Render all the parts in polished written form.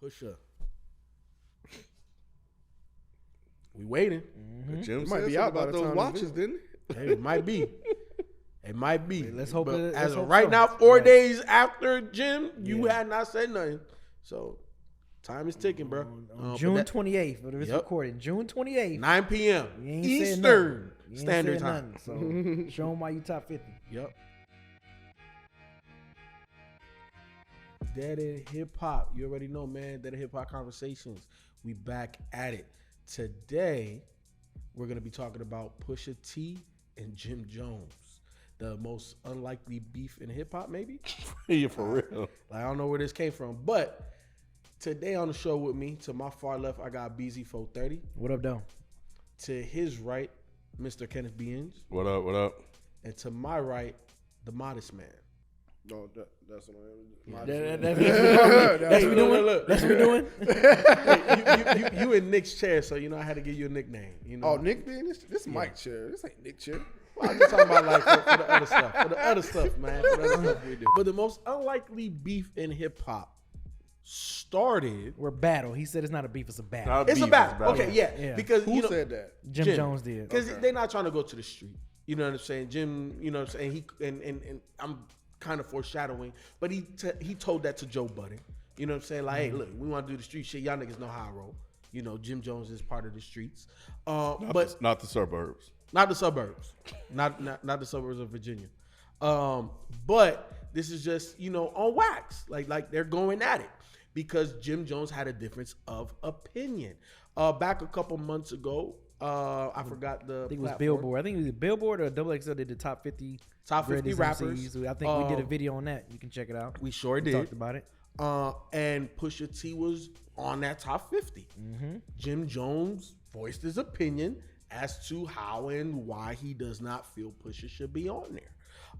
Pusha. We waiting. Jim It might be out by the those time watches, didn't he? Hey, it might be. It might be. Let's hope But it- as let's of hope right so. now, 4 Right. days after Jim, you Yeah. had not said nothing. So time is ticking, bro. On June 28th, for this Yep. recording, June 28th. 9 p.m. You ain't said Eastern nothing. You ain't Standard said Time. nothing, so show them why you top 50. Yep. Dead in Hip Hop. You already know, man. Dead in Hip Hop Conversations. We back at it. Today, we're going to be talking about Pusha T and Jim Jones. The most unlikely beef in hip hop, maybe? Yeah, for real. Like, I don't know where this came from. But today on the show with me, to my far left, I got Beezy 430. What up, though? To his right, Mr. Kenneth Beans. What up? What up? And to my right, the Modest Man. No, that's what I am. That's what we doing. Look. That's what we doing. Hey, you in Nick's chair, so you know I had to give you a nickname. You know. Oh, Nick being this is Mike chair. This ain't Nick chair. Well, I'm just talking about like for the other stuff. For the other stuff, man. For the other stuff we do. But the most unlikely beef in hip hop started. We're battle. He said it's not a beef, it's a battle. Not a It's a beef, battle. Okay, yeah. Yeah. Because Who you know, said that? Jim Jones did. Because they're not trying to go to the street. You know what I'm saying? Jim, you know what I'm saying? And I'm kind of foreshadowing, but he told that to Joe Budden. You know what I'm saying? Like, hey, look, we want to do the street shit. Y'all niggas know how I roll. You know, Jim Jones is part of the streets. But not the suburbs. not the suburbs. Not the suburbs of Virginia. But this is just, you know, on wax. Like they're going at it. Because Jim Jones had a difference of opinion. Back a couple months ago, I forgot the I think it was platform. Billboard. I think it was Billboard or XXL did the top 50 Top 50 greatest rappers. MCs. I think we did a video on that. You can check it out. We sure We did. talked about it. And Pusha T was on that top 50. Jim Jones voiced his opinion as to how and why he does not feel Pusha should be on there.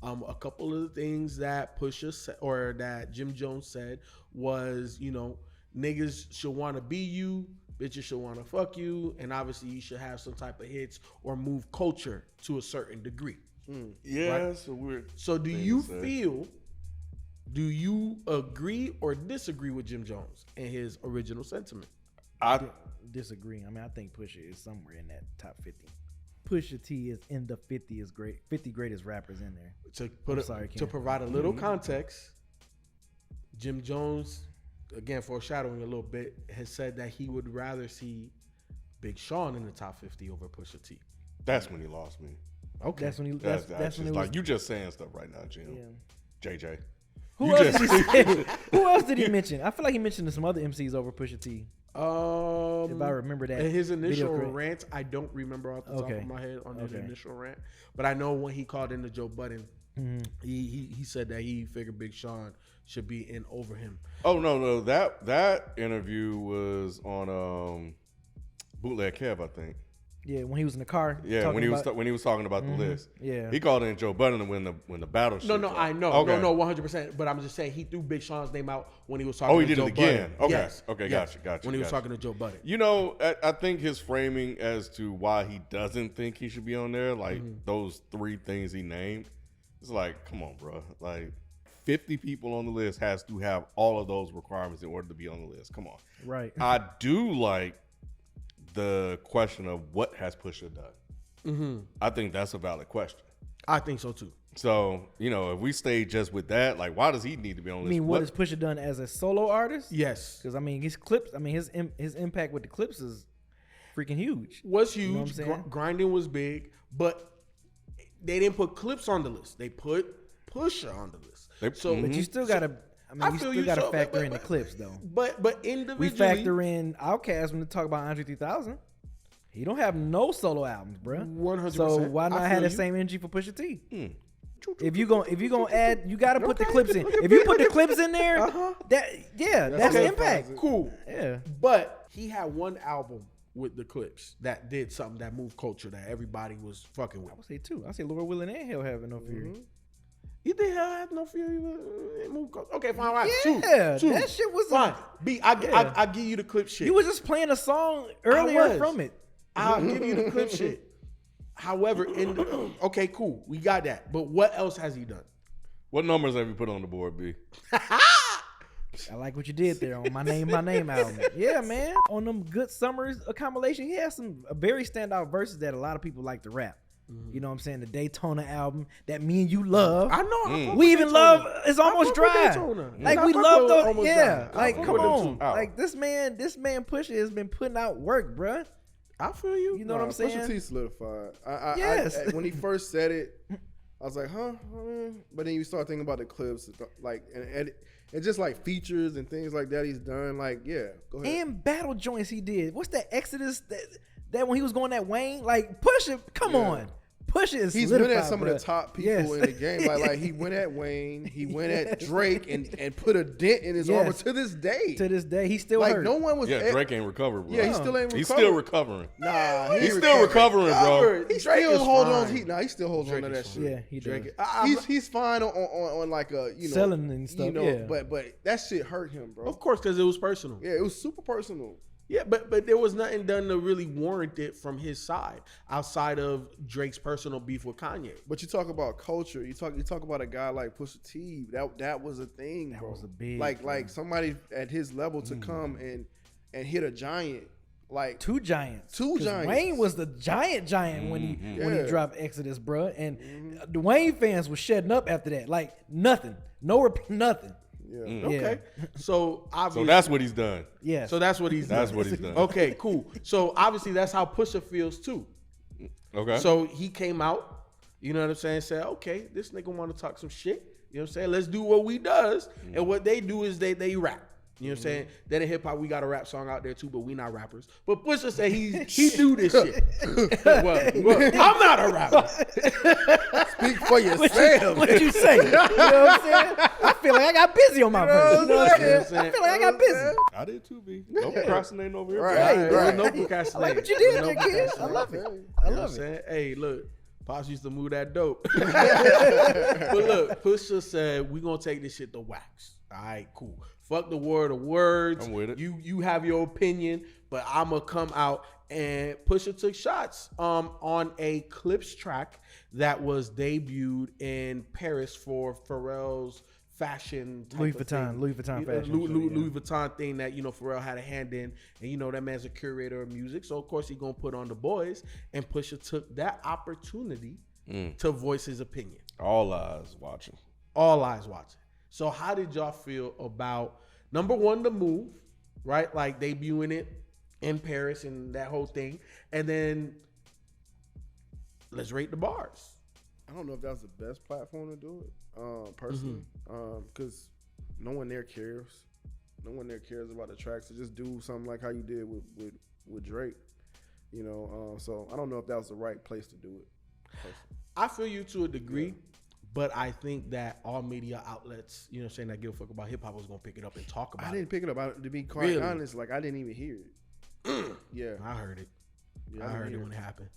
A couple of the things that Pusha said, or that Jim Jones said, was, you know, niggas should want to be you, bitches should want to fuck you, and obviously you should have some type of hits or move culture to a certain degree. Yeah, Right. it's a weird. So do thing you to say. feel, do you agree or disagree with Jim Jones and his original sentiment? I Disagree. I mean, I think Pusha is somewhere in that top 50. Pusha T is in the 50 greatest rappers in there. To provide a little context, Jim Jones, again foreshadowing a little bit, has said that he would rather see Big Sean in the top 50 over Pusha T. that's when he lost me. Okay. That's when he. That's That's when just it was. like you just saying stuff right now, Jim. Yeah. JJ. Who You else just- did he say? Who else did he mention? I feel like he mentioned some other MCs over Pusha T. If I remember that. In his video initial correct. rant, I don't remember off the top Okay. of my head on his Okay. initial rant, but I know when he called into Joe Budden, Mm-hmm. he said that he figured Big Sean should be in over him. Oh no, that interview was on Bootleg Kev, I think. Yeah, when he was in the car. Yeah, talking when he was about- when he was talking about the list. Yeah. he called in Joe Budden when the battle. No, shit no, dropped. I know. Okay. No, 100%. But I'm just saying he threw Big Sean's name out when he was talking Oh, to he did Joe it again. Budden. Okay. Yes. Okay, Yes. gotcha. When he was gotcha. talking to Joe Budden. You know, I think his framing as to why he doesn't think he should be on there, like those three things he named, it's like, come on, bro. Like 50 people on the list has to have all of those requirements in order to be on the list. Come on. Right. I do like the question of what has Pusha done. I think that's a valid question. I think so too. So, you know, if we stay just with that, like, why does he need to be on the I list? mean, what has Pusha done as a solo artist? Yes. Because I mean, his clips. I mean, his impact with the clips is freaking huge. Was You know what huge. I'm saying? Grinding was big, but they didn't put Clips on the list. They put Pusha on the list. But you still gotta. I mean, I you feel still you, gotta so- factor but- in the clips though. But individually, We factor in Outkast when we talk about Andre 3000. He don't have no solo albums, bruh. 100%. So why I not feel have the you. same energy for Pusha T? If you gonna add, you gotta put the clips in. If you put the clips in there, that's Okay, impact. Cool. Yeah. But he had one album with the Clips that did something that moved culture that everybody was fucking with. I would say two. I say Lord Willing and Hell Having No Fury. You think Hell Had No Fury moved culture? Okay, fine. Right. Yeah, two. that shit was fine. Yeah. I give you the clip shit. You was just playing a song earlier was. from it. I'll give you the clip shit. However, okay, cool. We got that. But what else has he done? What numbers have you put on the board, B? I like what you did there on my name album. Yeah, man. On them Good Summers compilation, he has some very standout verses that a lot of people like to rap. You know what I'm saying? The Daytona album that me and you love. I know. We even love It's Almost Dry. Daytona. Like And we I fuck love with those. Almost Yeah. Dry. I Like fuck come with them on. too. Like this man Pusha has been putting out work, bruh. I feel you. You know what I'm saying? Pusha T solidified. Yes. When he first said it, I was like, huh? But then you start thinking about the clips, like, and just like features and things like that he's done. Like, yeah, go ahead. And battle joints he did. What's that Exodus that when he was going that Wayne? Like Pusha, come on. Pusha is He's been at solidified, some bruh. of the top people in the game. Like he went at Wayne, he went at Drake, and put a dent in his armor to this day. To this day, he still like hurt. no one was. Yeah, Drake ain't recovered, bro. Yeah, he still ain't recovered. He's still recovering. Nah, He's still recovering, bro. He Drake still is holds fine. on. He still holds on to that shit. Yeah, he does. He's fine on like a Selling and stuff, yeah. But that shit hurt him, bro. Of course, because it was personal. Yeah, it was super personal. Yeah, but there was nothing done to really warrant it from his side outside of Drake's personal beef with Kanye. But you talk about culture. You talk about a guy like Pusha T. That was a thing, bro. That was a big like somebody at his level to come and hit a giant. Like Two giants. 2 giants. Wayne was the giant when he Yeah. dropped Exodus, bruh. And the Wayne fans was shedding up after that. Like nothing. Nothing. Yeah. Okay, so obviously, So that's what he's done. Yeah. so that's what he's done. That's what he's done. Okay, cool. So obviously that's how Pusha feels too. Okay. So he came out, you know what I'm saying, said, okay, this nigga want to talk some shit. You know what I'm saying? Let's do what we does. And what they do is they rap. You know what I'm saying? Then in hip hop, we got a rap song out there too, but we not rappers. But Pusha said he do this shit. well, I'm not a rapper. Speak for yourself. What you say? You know what I'm saying? I feel like I got busy on my verse. You know what I'm saying? I feel like I got busy. I did too, B. No procrastinating over here. Right. bro. There was no I procrastinating. like what you did There was there, no kid. I procrastinating. love it. Okay. I You know what I'm love it. saying? Hey, look, Pops used to move that dope. But look, Pusha said, we gonna take this shit to wax. All right, cool. Fuck the word of words. I'm with it. You have your opinion, but I'ma come out. And Pusha took shots on a Clips track that was debuted in Paris for Pharrell's fashion type Louis of Vuitton thing. fashion show, Louis Vuitton thing that Pharrell had a hand in, and that man's a curator of music, so of course he gonna put on the boys. And Pusha took that opportunity to voice his opinion. All eyes watching. All eyes watching. So how did y'all feel about number one, the move, right? Like debuting it in Paris and that whole thing, and then let's rate the bars. I don't know if that's the best platform to do it, personally, because no one there cares. No one there cares about the tracks. So just do something like how you did with Drake, So I don't know if that was the right place to do it. Personally. I feel you to a degree, but I think that all media outlets, saying that give a fuck about hip hop, was gonna pick it up and talk about it. I didn't pick it up. To be quite honest, like I didn't even hear it. Yeah, I heard it. Yeah, I heard it hear when it happened.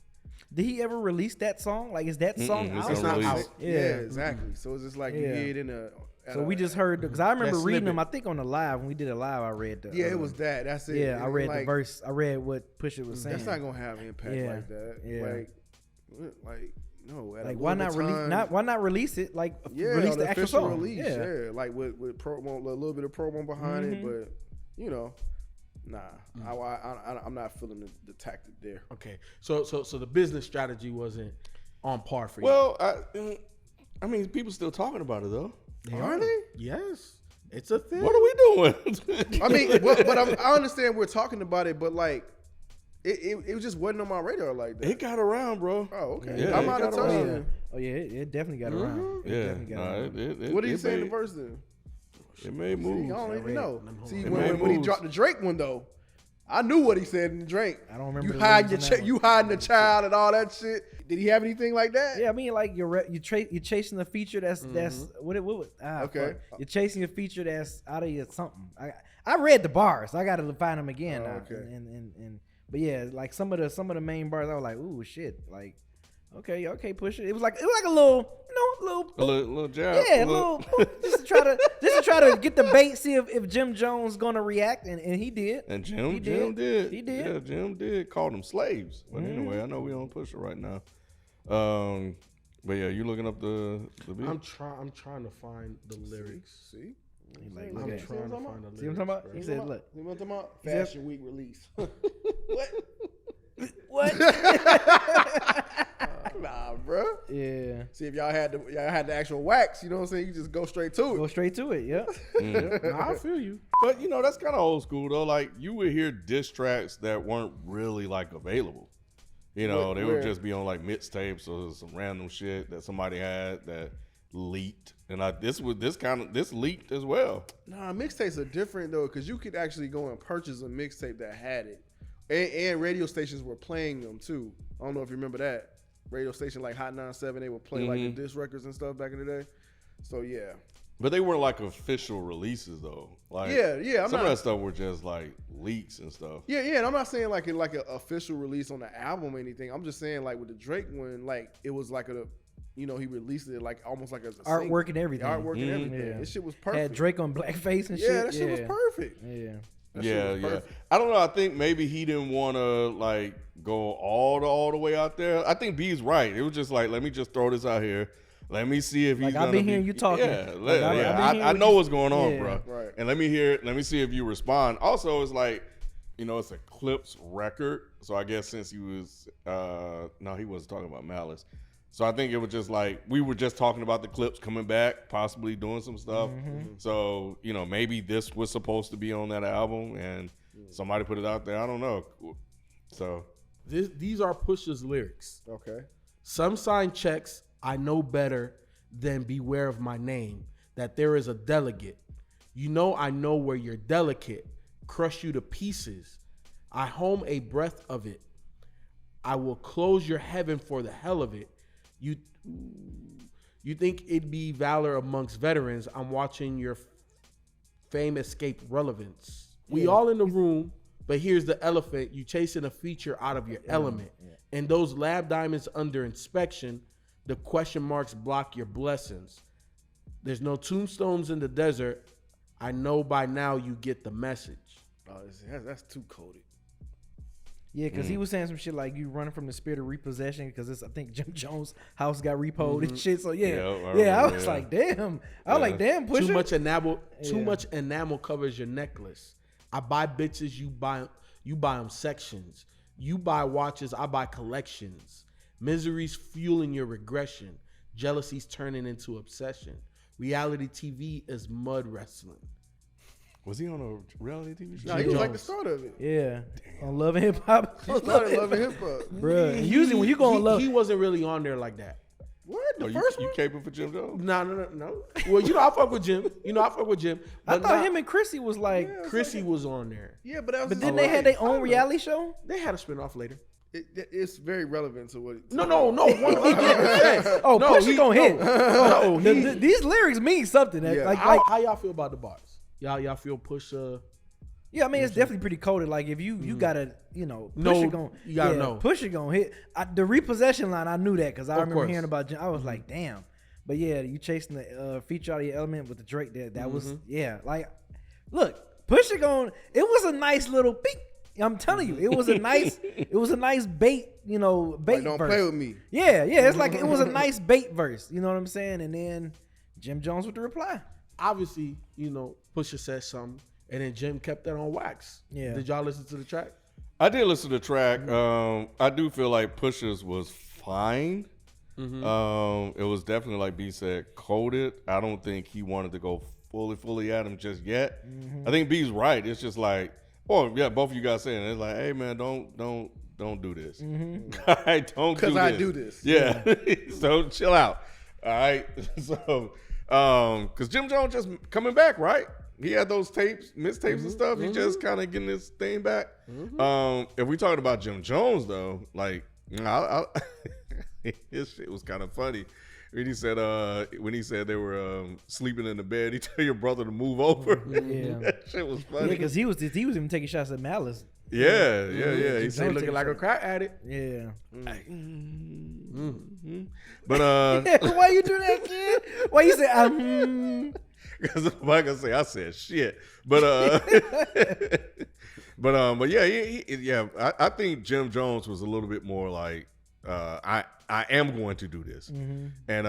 Did he ever release that song? Like, is that song it's out? It's not released. out. Yeah, exactly. So it's just like you Yeah. hear it in a. So we just heard because I remember That reading them. I snippet. think on the live when we did a live, I read the. Yeah, it was that. That's it. Yeah, I And, read like, the verse. I read what Pusha was saying. That's not gonna have impact Yeah, like that. yeah. Like no. at a Like, why not Louis release? Vuitton- Why not release it? Like, Yeah, release on the actual official song. release. Yeah, like with promo, a little bit of promo behind it, but nah. I'm not feeling the tactic there. Okay, so the business strategy wasn't on par for you. Well, I mean, people still talking about it though. Are they? Yes, it's a thing. What are we doing? I mean, but I understand we're talking about it, but like, it just wasn't on my radar like that. It got around, bro. Oh, okay. Yeah, I'm it out of got touch. around. then. Oh yeah, it definitely got around. It Yeah, definitely got nah, around. What did he it say in the made- verse then? It made See, moves. I don't even know. See, It when made he moves. dropped the Drake one though, I knew what he said in the Drake. I don't remember You the hiding lyrics your on that you hiding the child and all that shit. Did he have anything like that? Yeah, I mean, like you're chasing a feature that's what Okay. You're chasing a feature that's out of your something. I read the bars. I got to find them again. Oh, now. okay. And but yeah, like some of the main bars, I was like, ooh shit, like okay, push it. It was like a little, A little jab. yeah, a little just to try to get the bait, see if Jim Jones gonna react, and he did. And Jim He did. did. He did. Yeah, Jim did. Called them slaves. But anyway, I know we on Pusha right now. But yeah, you looking up the beat? I'm trying to find the lyrics. See, He like, I'm look at trying it. to find the See what I'm talking about? He said, look. See what I'm talking about? He said- Fashion Week release. What? Nah, bro. Yeah. See if y'all had the actual wax, you know what I'm saying? You just go straight to Go it. straight to it, yeah. Nah, I feel you. But that's kind of old school though. Like you would hear diss tracks that weren't really like available. They Where? would just be on like mixtapes or some random shit that somebody had that leaked. And this leaked as well. Nah, mixtapes are different though, because you could actually go and purchase a mixtape that had it. And radio stations were playing them too. I don't know if you remember that. Radio station like Hot 97, they would play like the diss records and stuff back in the day. So yeah. But they weren't like official releases though. Like Yeah. Some of that stuff were just like leaks and stuff. Yeah, and I'm not saying like an official release on the album or anything. I'm just saying like with the Drake one, like it was like he released it like almost like a Artwork and everything. Artwork and everything. Yeah. This shit was perfect. Had Drake on blackface and shit. Yeah, that shit was perfect. Yeah. That shit Yeah, was yeah. perfect. I don't know. I think maybe he didn't want to like go all the way out there. I think B's right. It was just like, let me just throw this out here. Let me see if he's Like, I've gonna been be, hearing you talking. Yeah, Like, I've been hearing I what know you- what's going on, Yeah. bro. Right. And let me see if you respond. Also, it's like, it's a Clips record. So I guess since he was, no, he wasn't talking about Malice. So I think it was just like, we were just talking about the Clips coming back, possibly doing some stuff. So, maybe this was supposed to be on that album and somebody put it out there. I don't know. So These are Pusha's lyrics. Okay. Some sign checks, I know better than beware of my name, that there is a delegate. I know where you're delicate, crush you to pieces. I home a breath of it. I will close your heaven for the hell of it. You think it'd be valor amongst veterans. I'm watching your fame escape relevance. We all in the room, but here's the elephant. You chasing a feature out of your element. And those lab diamonds under inspection, the question marks block your blessings. There's no tombstones in the desert. I know by now you get the message. Oh, that's too coded. Yeah, because he was saying some shit like you running from the spirit of repossession because I think Jim Jones' house got repoed and shit. So I was like, damn. I was like, damn, Pusha. Too much enamel covers your necklace. I buy bitches, you buy them sections. You buy watches, I buy collections. Misery's fueling your regression. Jealousy's turning into obsession. Reality TV is mud wrestling. was he on a reality TV show? Nah, he was like the start of it. Yeah. On Love and Hip Hop. He started loving hip hop. Bruh. Usually when you go on Love. He wasn't really on there like that. What? The You first one? caping for Jim Jones? No. Well, I fuck with Jim. I But thought him and Chrissy was like. Chrissy was on there. Yeah, but that was But his then they wife. had their own reality show? They had a spinoff later. It's very relevant to what. No, 100%. Oh, No, Pusha gonna hit. No, These lyrics mean something. Yeah. Like, How y'all feel about the bars? Y'all feel Pusha? yeah, I mean, it's definitely pretty coded. Like, if you gotta, Pusha you gotta know. Pusha gonna hit. The repossession line, I knew that because I Of remember course. hearing about Jim. I was like, damn. But yeah, you chasing the feature out of your element with the Drake there. That was, like, look, Pusha it was a nice little beat. I'm telling you, it was a nice bait, bait Like, don't verse. play with me. Yeah, it's like it was a nice bait verse. You know what I'm saying? And then Jim Jones with the reply. Obviously, Pusha said something, and then Jim kept that on wax. Yeah. Did y'all listen to the track? I did listen to the track. I do feel like Pusha's was fine. It was definitely, like B said, coded. I don't think he wanted to go fully at him just yet. I think B's right. It's just like, both of you guys saying it. It's like, hey man, don't do this. All right, don't do this. Because I do this. Yeah. So chill out. All right. So, because Jim Jones just coming back, right? He had those mixtapes and stuff. He just kind of getting his thing back. If we talking about Jim Jones though, like, his shit was kind of funny. When he said they were sleeping in the bed, he tell your brother to move over. Yeah. That shit was Yeah, funny. because he was even taking shots at Malice. Yeah. He They said, looking like a crack addict. Yeah. but Why you do that, kid? Why you say because I'm not gonna say I said shit, but yeah, I think Jim Jones was a little bit more like I am going to do this. And then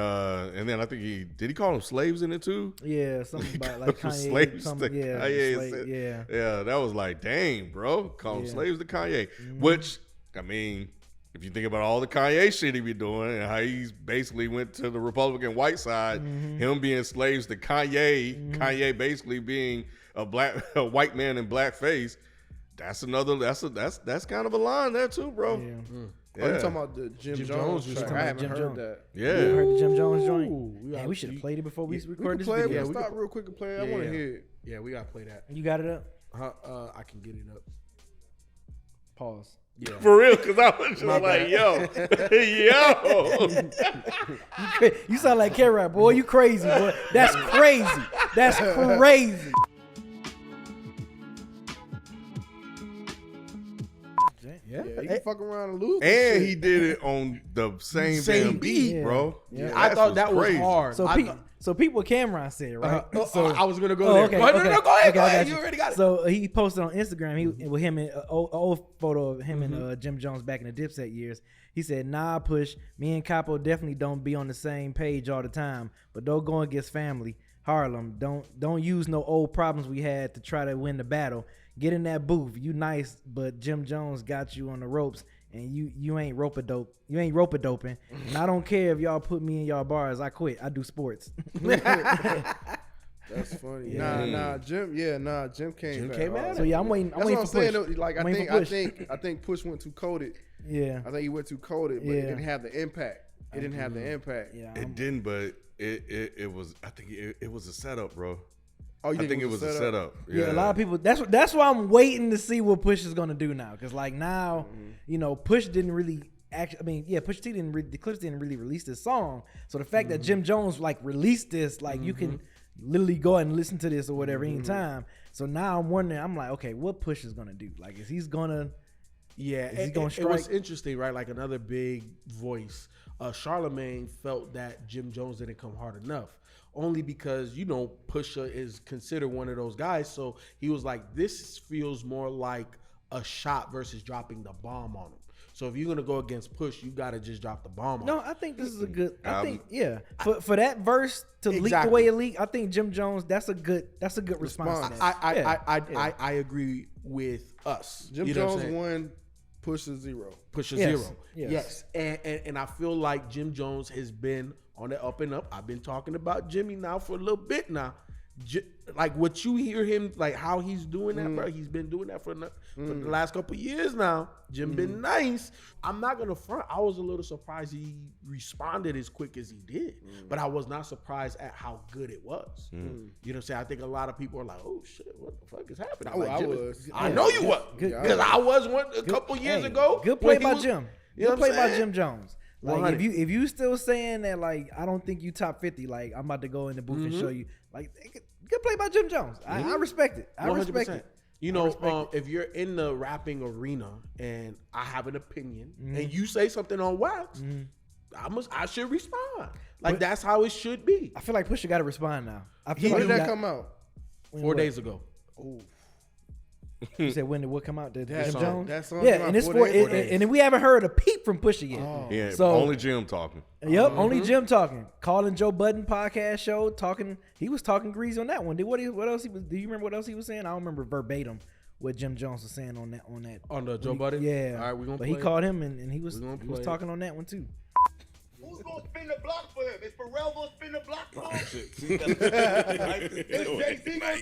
I think he call them slaves in it too? Yeah, something about like Kanye. Slaves Something, to yeah, Kanye. Yeah, that was like, dang, bro. Call them slaves to Kanye. Which, I mean, if you think about all the Kanye shit he be doing and how he's basically went to the Republican white side, him being slaves to Kanye, Kanye basically being a white man in blackface, that's kind of a line there too, bro. Yeah. Oh, you talking about the Jim Jones track? I haven't heard that. Yeah. You heard the Jim Jones joint? Yeah, We should have played it before we recorded this Play it. video. We'll stop real quick and play it. I want to hear it. Yeah, we gotta play that. You got it up? I can get it up. Pause. Yeah. For real, because I was just like, yo. You sound like K-Rap, boy. You crazy, boy. That's crazy. That's crazy. Yeah, you can fuck around and lose. And he did it on the same damn beat, Yeah. bro. Yeah. I thought that was crazy. hard. So people Cameron said, right? I was gonna go there. Okay, Go ahead, okay. no, go ahead. Okay, Go I ahead. got You already got it. So he posted on Instagram with him in old photo of him and Jim Jones back in the Dipset years. He said, "Nah, Push. Me and Capo definitely don't be on the same page all the time, but don't go against family. Harlem, don't use no old problems we had to try to win the battle. Get in that booth. You nice, but Jim Jones got you on the ropes." And you ain't rope-a-dope. You ain't rope-a-doping. And I don't care if y'all put me in y'all bars. I quit. I do sports. That's funny. Yeah. Jim came back. So yeah, I'm waiting. That's I'm what waiting I'm for saying. Push. Like I'm waiting for Push. I think Push went too coded. Yeah. I think he went too coded, but it didn't have the impact. It didn't have the impact. Yeah. It didn't, but it was. I think it was a setup, bro. Oh, you I think it was a setup. Yeah, a lot of people. That's why I'm waiting to see what Push is gonna do now. Cause like now, Push didn't really actually. I mean, yeah, Push T the Clips didn't really release this song. So the fact that Jim Jones like released this, like you can literally go and listen to this or whatever anytime. So now I'm wondering. I'm like, okay, what Push is gonna do? Like, is he's gonna? Yeah, Is he gonna it was strike? interesting, right? Like another big voice. Charlemagne felt that Jim Jones didn't come hard enough. Only because, Pusha is considered one of those guys. So he was like, this feels more like a shot versus dropping the bomb on him. So if you're going to go against Push, you got to just drop the bomb on him. No, I think this is a good. I think for that verse to leak the way it leaked, I think Jim Jones. That's a good response. To that. I agree with us. Jim Jones won. Pusha zero. Pusha Yes, zero. yes. And I feel like Jim Jones has been on the up and up. I've been talking about Jimmy now for a little bit now. Like what you hear him, like how he's doing that, bro. He's been doing that for the last couple of years now. Jim been nice. I'm not gonna front. I was a little surprised he responded as quick as he did, but I was not surprised at how good it was. You know what I'm saying? I think a lot of people are like, "Oh shit, what the fuck is happening?" I know you was because I was one a couple years ago. Good play by Jim. You know Good what I'm play by saying? Jim Jones. Like if you still saying that, like I don't think you top 50, like I'm about to go in the booth and show you, like good play by Jim Jones. I respect it. I respect it. If you're in the rapping arena and I have an opinion and you say something on wax, I should respond. Like that's how it should be. I feel like Pusha got to respond now. I feel When like did that come out? 4 days ago. Oh, You said when did what come out? The Jim song. Jones. That song Yeah, came and out it's 4 days. and we haven't heard a peep from Pusha yet. Yeah, So- only Jim talking. Yep, only Jim talking. Calling Joe Budden podcast show talking. He was talking greasy on that one. What else he was? Do you remember what else he was saying? I don't remember verbatim what Jim Jones was saying on that. On the Joe Budden? Yeah. All right, we're gonna But play he it. called him and he was We gonna play it. talking on that one too. Who's gonna spin the block for him? Is Pharrell gonna spin the block for him? Is Jay-Z gonna spin the block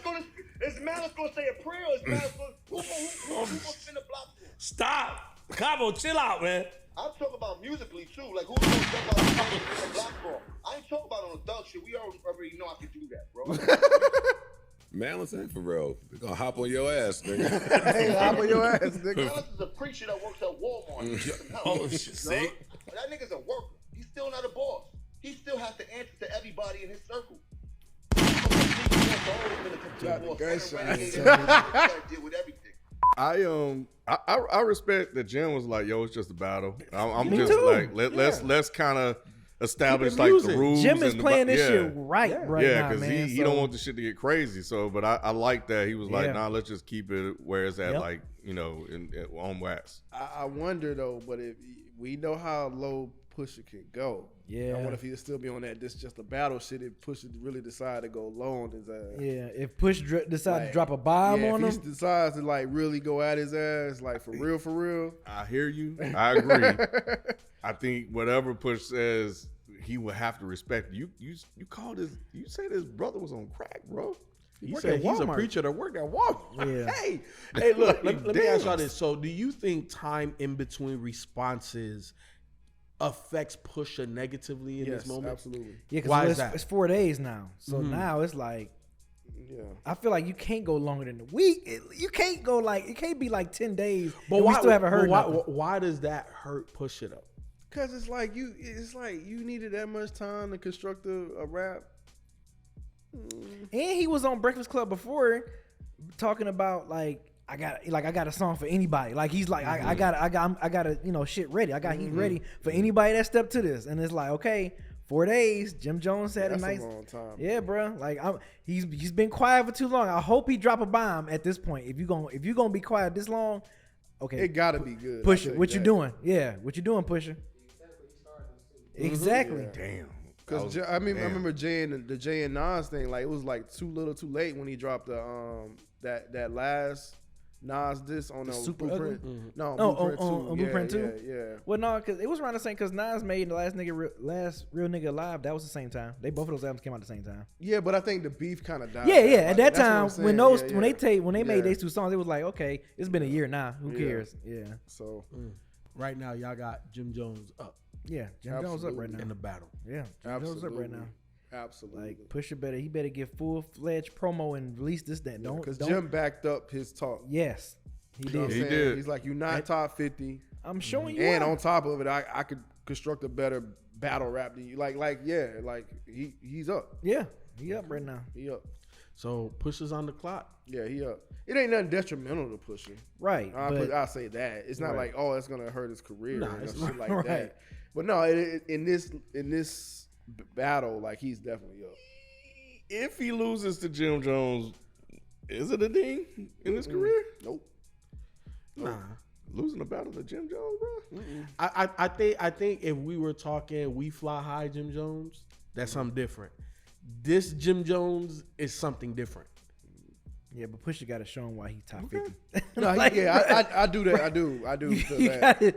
for him? Is Malice gonna say a prayer? Or is Malice gonna who gonna spin the block for him? Stop. Cabo, chill out, man. I'm talking about musically too. Like who's gonna step out and spin the block for him? I ain't talking about on the thug shit. We already know I can do that, bro. Malice ain't for real. They're gonna hop on your ass, nigga. Hey, hop on your ass, nigga. Malice is a preacher that works at Walmart. Oh, shit, see? That nigga's a worker. He's still not a boss. He still has to answer to everybody in his circle. Deal with everything. I respect that Jim was like, yo, it's just a battle. I'm Me just too. like let's kind of establish Keep it like the music. rules. Jim is and playing this yeah. shit right Yeah. now, Yeah, because man. he don't want the shit to get crazy. So, but I like that he was like, Yeah. nah, let's just keep it where it's at, Yep. like on wax. I wonder though, but if we know how low Pusha can go. Yeah. I wonder if he'll still be on that. This just a battle shit. If Pusha really decide to go low on his ass. Yeah, if Push decide to Like, drop a bomb on if him, he decides to like really go at his ass, like for real. I hear you. I agree. I think whatever Push says, he will have to respect you. You called his. You said his brother was on crack, bro. He work said at he's a Walmart. preacher that work at Walmart. Yeah. Hey, look, let me ask y'all Damn. this. So, do you think time in between responses affects Pusha negatively in Yes, this moment? absolutely. yeah, Why because is that? it's 4 days now. So Mhm. now it's like Yeah. I feel like you can't go longer than a week. You can't go like it can't be like 10 days. But and why, we still haven't heard but nothing. why does that hurt Pusha though? Cause it's like you needed that much time to construct a rap. And he was on Breakfast Club before talking about like I got a song for anybody. Like he's like I got shit ready. I got heat ready for anybody that stepped to this. And it's like okay, 4 days. Jim Jones had That's a nice a long time. Yeah, bro. Like he's been quiet for too long. I hope he drop a bomb at this point. If you gonna be quiet this long, okay. It gotta be good. Pusha, what you doing? Yeah, what you doing, Pusha? Exactly. Yeah. Damn. Because I remember the Jay and Nas thing. Like it was like too little, too late when he dropped the that last Nas diss on the Super Blueprint. Ugly? No, Oh, Blueprint on 2. Blueprint 2? Yeah. Well, no, because it was around the same. Because Nas made the last real nigga alive. That was the same time. Both of those albums came out at the same time. Yeah, but I think the beef kind of died. Yeah. down. At that That's what I'm time, saying. when those Yeah. when they made Yeah. these two songs, it was like okay, it's been a year now. Who Yeah. cares? Yeah. So Right now, y'all got Jim Jones up Yeah. Jim Jones up right now. in the battle. Yeah. Jim Jones up right now. Absolutely. Like Pusha he better get full fledged promo and release this. That don't Because don't. Jim backed up his talk. Yes, he You know what did. I'm He saying? did. He's like, you're not top 50. I'm showing you. And why. on top of it, I could construct a better battle rap than you. Like he's up. Yeah, he up right now. He up. So Pusha's on the clock. Yeah, he up. It ain't nothing detrimental to Pusha. Right. but I'll say that. It's not Right. like, oh, it's gonna hurt his career Nah, or it's shit like right. that. But no, in this battle, like he's definitely up. If he loses to Jim Jones, is it a ding in his career? Nope. Nah. Losing a battle to Jim Jones, bro? I think if we were talking We Fly High Jim Jones, that's something different. This Jim Jones is something different. yeah, but Pusha got to show him why he top 50. No, Like, I do that. I do feel you that.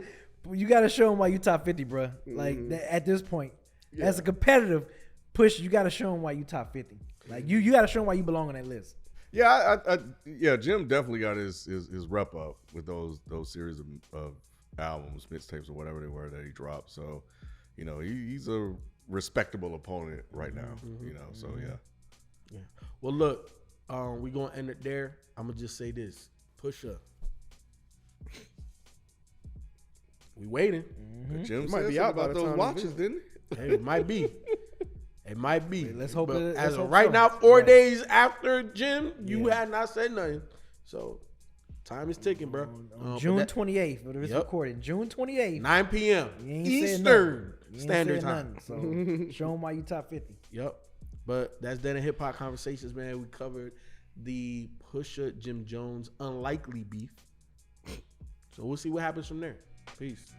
you got to show him why you top 50, bro. Like at this point, Yeah. as a competitive Push, you got to show him why you top 50. Like you got to show him why you belong on that list. Yeah, yeah. Jim definitely got his rep up with those series of albums, mixtapes, or whatever they were that he dropped. So, he's a respectable opponent right now. So yeah. Well, look, we gonna end it there. I'm gonna just say this: Pusha. We waiting. Jim might said be something out by about the those time watches, this didn't he? Hey, it might be. It might be. Let's hope But it- as let's of hope right so. now, 4 Right. days after Jim, you Yeah. had not said nothing. So time is ticking, bro. On But June that- 28th, for this Yep. recording, June 28th. 9 p.m. You ain't said Eastern nothing. You ain't Standard said Time. nothing. So show him why you top 50. Yep. But that's Dead and Hip Hop Conversations, man. We covered the Pusha Jim Jones unlikely beef. So we'll see what happens from there. Peace.